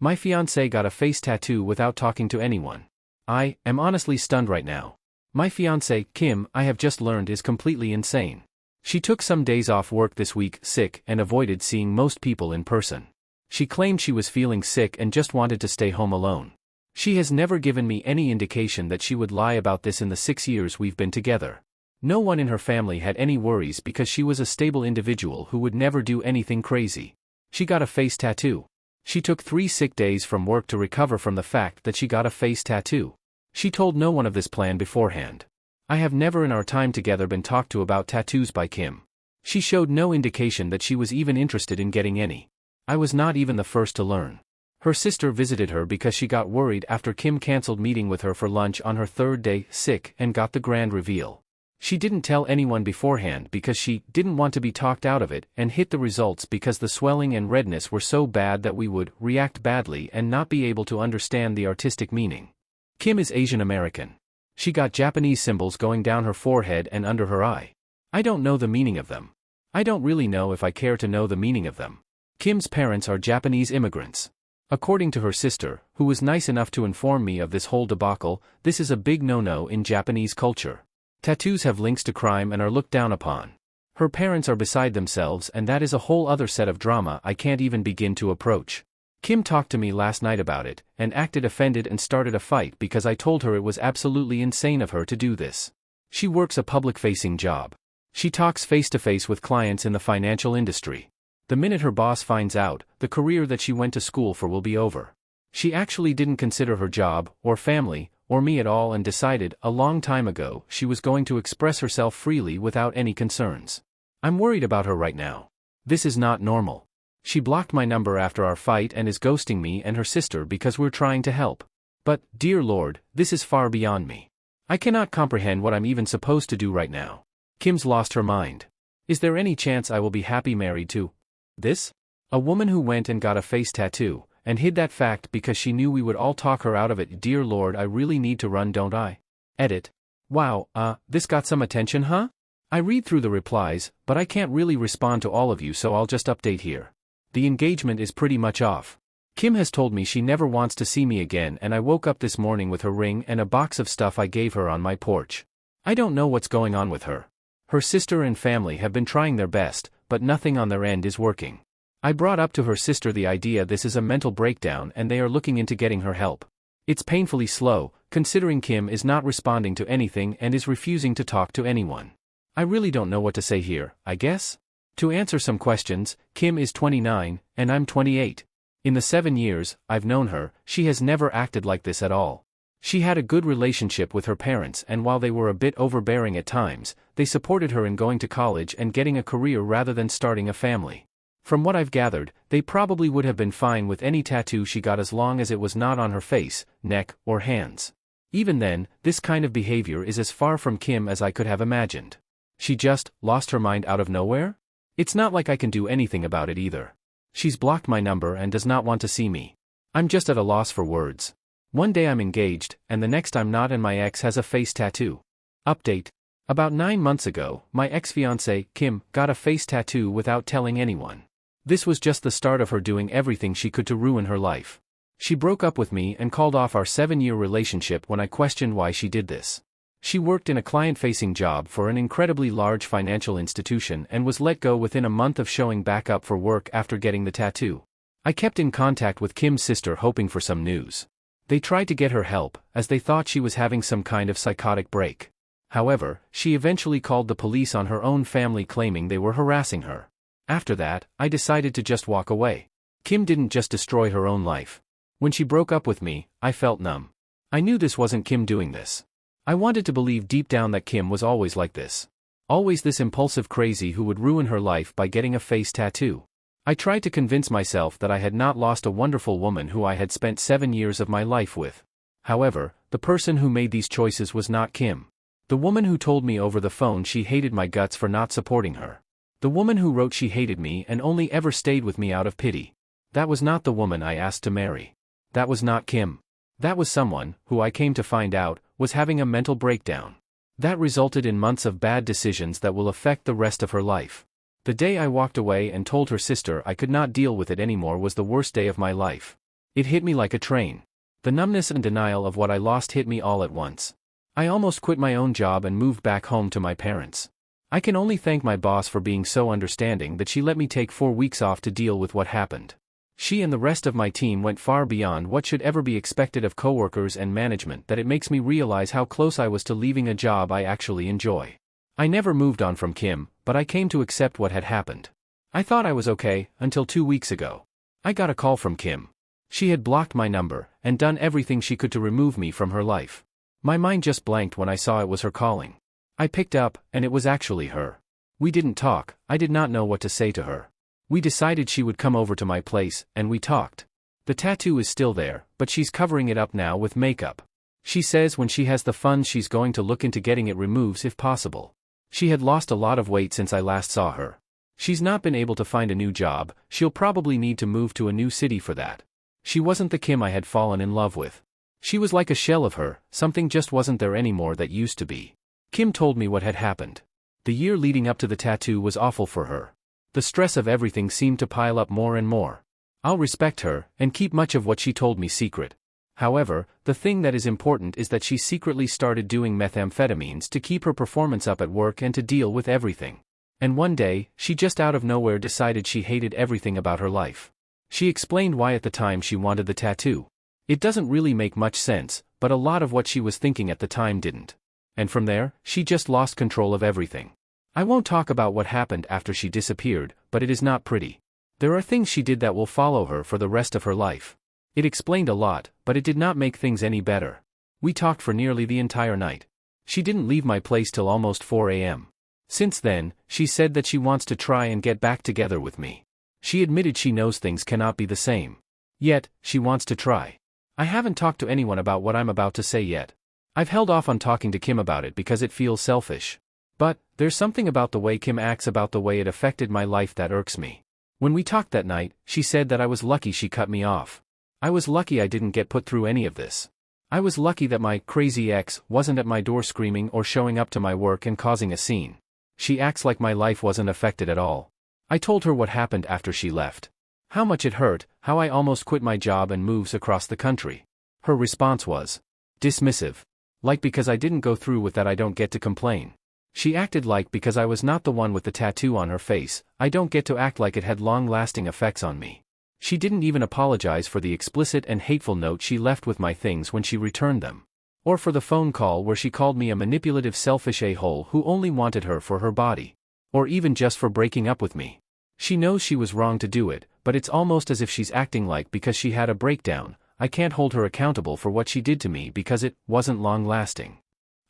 My fiancée got a face tattoo without talking to anyone. I am honestly stunned right now. My fiancée, Kim, I have just learned is completely insane. She took some days off work this week, sick, and avoided seeing most people in person. She claimed she was feeling sick and just wanted to stay home alone. She has never given me any indication that she would lie about this in the 6 years we've been together. No one in her family had any worries because she was a stable individual who would never do anything crazy. She got a face tattoo. She took 3 sick days from work to recover from the fact that she got a face tattoo. She told no one of this plan beforehand. I have never in our time together been talked to about tattoos by Kim. She showed no indication that she was even interested in getting any. I was not even the first to learn. Her sister visited her because she got worried after Kim canceled meeting with her for lunch on her 3rd day, sick, and got the grand reveal. She didn't tell anyone beforehand because she didn't want to be talked out of it and hit the results because the swelling and redness were so bad that we would react badly and not be able to understand the artistic meaning. Kim is Asian American. She got Japanese symbols going down her forehead and under her eye. I don't know the meaning of them. I don't really know if I care to know the meaning of them. Kim's parents are Japanese immigrants. According to her sister, who was nice enough to inform me of this whole debacle, this is a big no-no in Japanese culture. Tattoos have links to crime and are looked down upon. Her parents are beside themselves and that is a whole other set of drama I can't even begin to approach. Kim talked to me last night about it, and acted offended and started a fight because I told her it was absolutely insane of her to do this. She works a public-facing job. She talks face-to-face with clients in the financial industry. The minute her boss finds out, the career that she went to school for will be over. She actually didn't consider her job, or family, or me at all and decided, a long time ago, she was going to express herself freely without any concerns. I'm worried about her right now. This is not normal. She blocked my number after our fight and is ghosting me and her sister because we're trying to help. But, dear Lord, this is far beyond me. I cannot comprehend what I'm even supposed to do right now. Kim's lost her mind. Is there any chance I will be happy married to this? A woman who went and got a face tattoo, and hid that fact because she knew we would all talk her out of it. Dear Lord, I really need to run, don't I? Edit. Wow, this got some attention, huh? I read through the replies, but I can't really respond to all of you, so I'll just update here. The engagement is pretty much off. Kim has told me she never wants to see me again, and I woke up this morning with her ring and a box of stuff I gave her on my porch. I don't know what's going on with her. Her sister and family have been trying their best, but nothing on their end is working. I brought up to her sister the idea this is a mental breakdown and they are looking into getting her help. It's painfully slow, considering Kim is not responding to anything and is refusing to talk to anyone. I really don't know what to say here, I guess? To answer some questions, Kim is 29, and I'm 28. In the 7 years I've known her, she has never acted like this at all. She had a good relationship with her parents, and while they were a bit overbearing at times, they supported her in going to college and getting a career rather than starting a family. From what I've gathered, they probably would have been fine with any tattoo she got as long as it was not on her face, neck, or hands. Even then, this kind of behavior is as far from Kim as I could have imagined. She just lost her mind out of nowhere? It's not like I can do anything about it either. She's blocked my number and does not want to see me. I'm just at a loss for words. One day I'm engaged, and the next I'm not, and my ex has a face tattoo. Update. About 9 months ago, my ex-fiancée, Kim, got a face tattoo without telling anyone. This was just the start of her doing everything she could to ruin her life. She broke up with me and called off our 7-year relationship when I questioned why she did this. She worked in a client-facing job for an incredibly large financial institution and was let go within a month of showing back up for work after getting the tattoo. I kept in contact with Kim's sister hoping for some news. They tried to get her help, as they thought she was having some kind of psychotic break. However, she eventually called the police on her own family claiming they were harassing her. After that, I decided to just walk away. Kim didn't just destroy her own life. When she broke up with me, I felt numb. I knew this wasn't Kim doing this. I wanted to believe deep down that Kim was always like this. Always this impulsive crazy who would ruin her life by getting a face tattoo. I tried to convince myself that I had not lost a wonderful woman who I had spent 7 years of my life with. However, the person who made these choices was not Kim. The woman who told me over the phone she hated my guts for not supporting her. The woman who wrote she hated me and only ever stayed with me out of pity. That was not the woman I asked to marry. That was not Kim. That was someone, who I came to find out, was having a mental breakdown. That resulted in months of bad decisions that will affect the rest of her life. The day I walked away and told her sister I could not deal with it anymore was the worst day of my life. It hit me like a train. The numbness and denial of what I lost hit me all at once. I almost quit my own job and moved back home to my parents. I can only thank my boss for being so understanding that she let me take 4 weeks off to deal with what happened. She and the rest of my team went far beyond what should ever be expected of coworkers and management that it makes me realize how close I was to leaving a job I actually enjoy. I never moved on from Kim, but I came to accept what had happened. I thought I was okay, until 2 weeks ago. I got a call from Kim. She had blocked my number, and done everything she could to remove me from her life. My mind just blanked when I saw it was her calling. I picked up, and it was actually her. We didn't talk, I did not know what to say to her. We decided she would come over to my place, and we talked. The tattoo is still there, but she's covering it up now with makeup. She says when she has the funds she's going to look into getting it removed if possible. She had lost a lot of weight since I last saw her. She's not been able to find a new job, she'll probably need to move to a new city for that. She wasn't the Kim I had fallen in love with. She was like a shell of her, something just wasn't there anymore that used to be. Kim told me what had happened. The year leading up to the tattoo was awful for her. The stress of everything seemed to pile up more and more. I'll respect her, and keep much of what she told me secret. However, the thing that is important is that she secretly started doing methamphetamines to keep her performance up at work and to deal with everything. And one day, she just out of nowhere decided she hated everything about her life. She explained why at the time she wanted the tattoo. It doesn't really make much sense, but a lot of what she was thinking at the time didn't. And from there, she just lost control of everything. I won't talk about what happened after she disappeared, but it is not pretty. There are things she did that will follow her for the rest of her life. It explained a lot, but it did not make things any better. We talked for nearly the entire night. She didn't leave my place till almost 4 a.m. Since then, she said that she wants to try and get back together with me. She admitted she knows things cannot be the same. Yet, she wants to try. I haven't talked to anyone about what I'm about to say yet. I've held off on talking to Kim about it because it feels selfish. But, there's something about the way Kim acts about the way it affected my life that irks me. When we talked that night, she said that I was lucky she cut me off. I was lucky I didn't get put through any of this. I was lucky that my crazy ex wasn't at my door screaming or showing up to my work and causing a scene. She acts like my life wasn't affected at all. I told her what happened after she left. How much it hurt, how I almost quit my job and moves across the country. Her response was dismissive. Like because I didn't go through with that I don't get to complain. She acted like because I was not the one with the tattoo on her face, I don't get to act like it had long-lasting effects on me. She didn't even apologize for the explicit and hateful note she left with my things when she returned them. Or for the phone call where she called me a manipulative selfish a-hole who only wanted her for her body. Or even just for breaking up with me. She knows she was wrong to do it, but it's almost as if she's acting like because she had a breakdown, I can't hold her accountable for what she did to me because it wasn't long-lasting.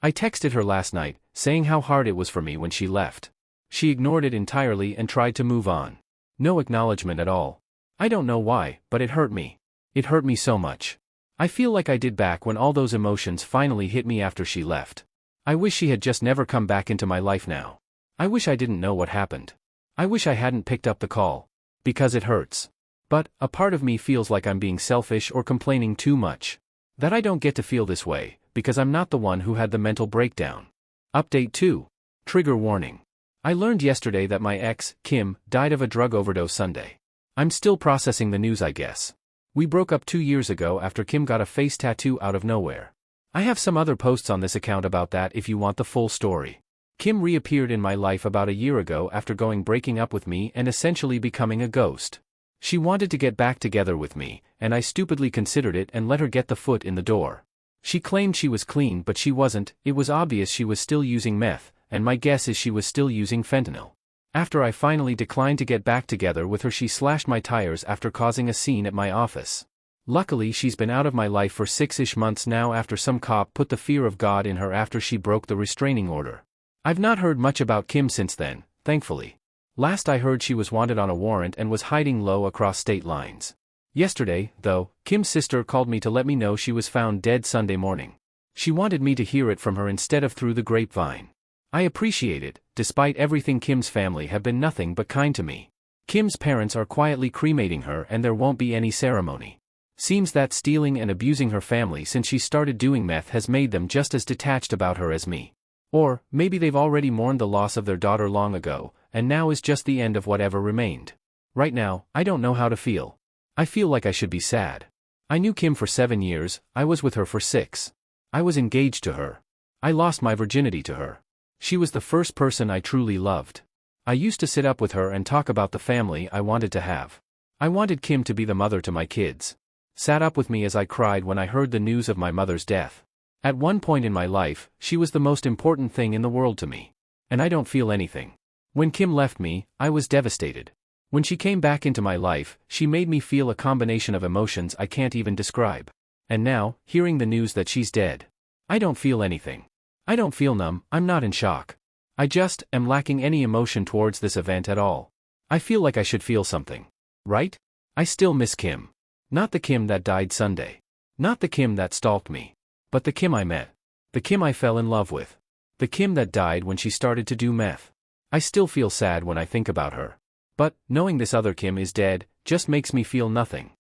I texted her last night, saying how hard it was for me when she left. She ignored it entirely and tried to move on. No acknowledgement at all. I don't know why, but it hurt me. It hurt me so much. I feel like I did back when all those emotions finally hit me after she left. I wish she had just never come back into my life now. I wish I didn't know what happened. I wish I hadn't picked up the call. Because it hurts. But, a part of me feels like I'm being selfish or complaining too much. That I don't get to feel this way, because I'm not the one who had the mental breakdown. Update 2. Trigger warning. I learned yesterday that my ex, Kim, died of a drug overdose Sunday. I'm still processing the news I guess. We broke up 2 years ago after Kim got a face tattoo out of nowhere. I have some other posts on this account about that if you want the full story. Kim reappeared in my life about a year ago after breaking up with me and essentially becoming a ghost. She wanted to get back together with me, and I stupidly considered it and let her get the foot in the door. She claimed she was clean but she wasn't, it was obvious she was still using meth, and my guess is she was still using fentanyl. After I finally declined to get back together with her she slashed my tires after causing a scene at my office. Luckily she's been out of my life for 6-ish months now after some cop put the fear of God in her after she broke the restraining order. I've not heard much about Kim since then, thankfully. Last I heard she was wanted on a warrant and was hiding low across state lines. Yesterday, though, Kim's sister called me to let me know she was found dead Sunday morning. She wanted me to hear it from her instead of through the grapevine. I appreciate it, despite everything Kim's family have been nothing but kind to me. Kim's parents are quietly cremating her and there won't be any ceremony. Seems that stealing and abusing her family since she started doing meth has made them just as detached about her as me. Or, maybe they've already mourned the loss of their daughter long ago, and now is just the end of whatever remained. Right now, I don't know how to feel. I feel like I should be sad. I knew Kim for 7 years, I was with her for 6. I was engaged to her. I lost my virginity to her. She was the first person I truly loved. I used to sit up with her and talk about the family I wanted to have. I wanted Kim to be the mother to my kids. Sat up with me as I cried when I heard the news of my mother's death. At one point in my life, she was the most important thing in the world to me. And I don't feel anything. When Kim left me, I was devastated. When she came back into my life, she made me feel a combination of emotions I can't even describe. And now, hearing the news that she's dead, I don't feel anything. I don't feel numb, I'm not in shock. I just am lacking any emotion towards this event at all. I feel like I should feel something. Right? I still miss Kim. Not the Kim that died Sunday. Not the Kim that stalked me. But the Kim I met. The Kim I fell in love with. The Kim that died when she started to do meth. I still feel sad when I think about her. But, knowing this other Kim is dead, just makes me feel nothing.